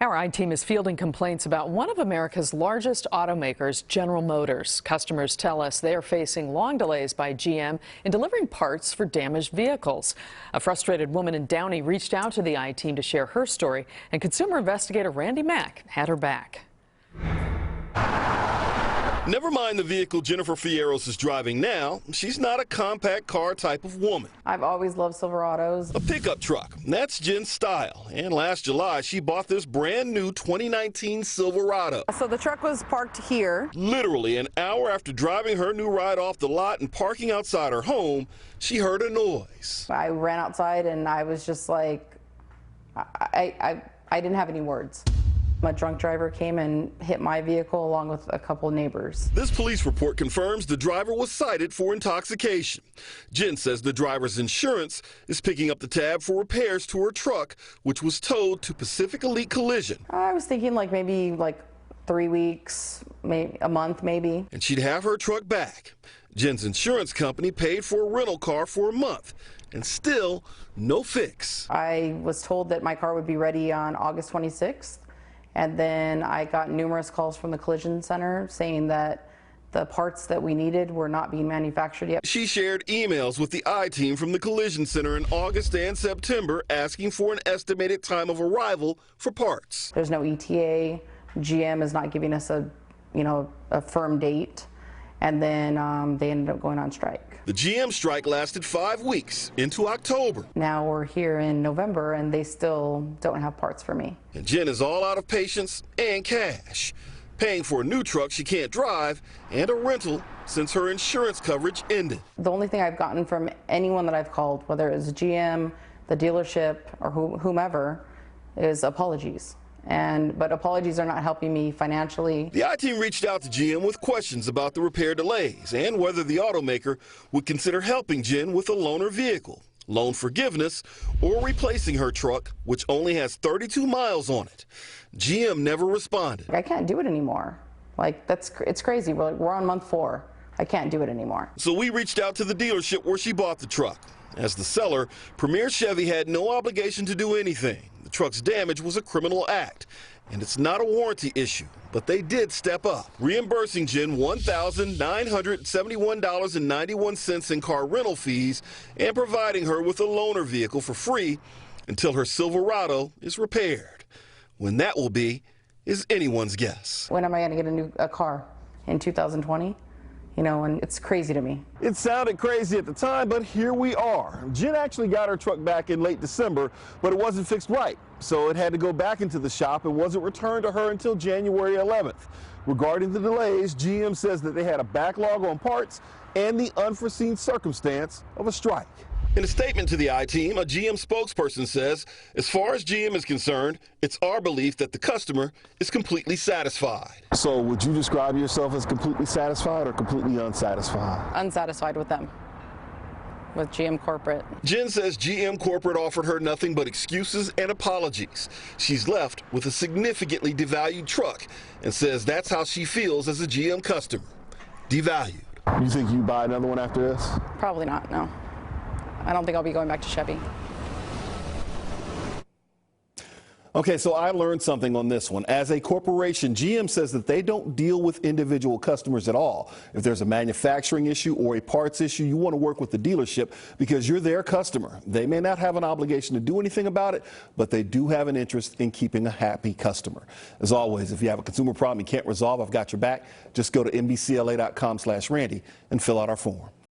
Our I-Team is fielding complaints about one of America's largest automakers, General Motors. Customers tell us they are facing long delays by GM in delivering parts for damaged vehicles. A frustrated woman in Downey reached out to the I-Team to share her story, and consumer investigator Randy Mack had her back. Never mind the vehicle Jennifer Fierros is driving now, she's not a compact car type of woman. I've always loved Silverados. A pickup truck, that's Jen's style. And last July, she bought this brand new 2019 Silverado. So the truck was parked here. Literally an hour after driving her new ride off the lot and parking outside her home, she heard a noise. I ran outside and I was just like, I didn't have any words. A drunk driver came and hit my vehicle along with a couple neighbors. This police report confirms the driver was cited for intoxication. Jen says the driver's insurance is picking up the tab for repairs to her truck, which was towed to Pacific Elite Collision. I was thinking maybe 3 weeks, maybe a month maybe. And she'd have her truck back. Jen's insurance company paid for a rental car for a month, and still no fix. I was told that my car would be ready on August 26th. And then I got numerous calls from the collision center saying that the parts that we needed were not being manufactured yet. She shared emails with the I-Team from the collision center in August and September asking for an estimated time of arrival for parts. There's no ETA. GM is not giving us a firm date. And then they ended up going on strike. The GM strike lasted 5 weeks into October. Now we're here in November and they still don't have parts for me. And Jen is all out of patience and cash, paying for a new truck she can't drive and a rental since her insurance coverage ended. The only thing I've gotten from anyone that I've called, whether it's GM, the dealership, or whomever, is apologies. But apologies are not helping me financially. The I-Team reached out to GM with questions about the repair delays and whether the automaker would consider helping Jen with a loaner vehicle, loan forgiveness, or replacing her truck, which only has 32 miles on it. GM never responded. I can't do it anymore. It's crazy. We're on month 4. I can't do it anymore. So we reached out to the dealership where she bought the truck. As the seller, Premier Chevy had no obligation to do anything. The truck's damage was a criminal act, and it's not a warranty issue, but they did step up, reimbursing Jen $1,971.91 in car rental fees and providing her with a loaner vehicle for free until her Silverado is repaired. When that will be is anyone's guess. When am I going to get a car? In 2020? And it's crazy to me. It sounded crazy at the time, but here we are. Jen actually got her truck back in late December, but it wasn't fixed right. So it had to go back into the shop and wasn't returned to her until January 11th. Regarding the delays, GM says that they had a backlog on parts and the unforeseen circumstance of a strike. In a statement to the I-Team, a GM spokesperson says, as far as GM is concerned, it's our belief that the customer is completely satisfied. So would you describe yourself as completely satisfied or completely unsatisfied? Unsatisfied with them, with GM Corporate. Jen says GM Corporate offered her nothing but excuses and apologies. She's left with a significantly devalued truck and says that's how she feels as a GM customer, devalued. You think you buy another one after this? Probably not, no. I don't think I'll be going back to Chevy. Okay, so I learned something on this one. As a corporation, GM says that they don't deal with individual customers at all. If there's a manufacturing issue or a parts issue, you want to work with the dealership because you're their customer. They may not have an obligation to do anything about it, but they do have an interest in keeping a happy customer. As always, if you have a consumer problem you can't resolve, I've got your back. Just go to NBCLA.com/Randy and fill out our form.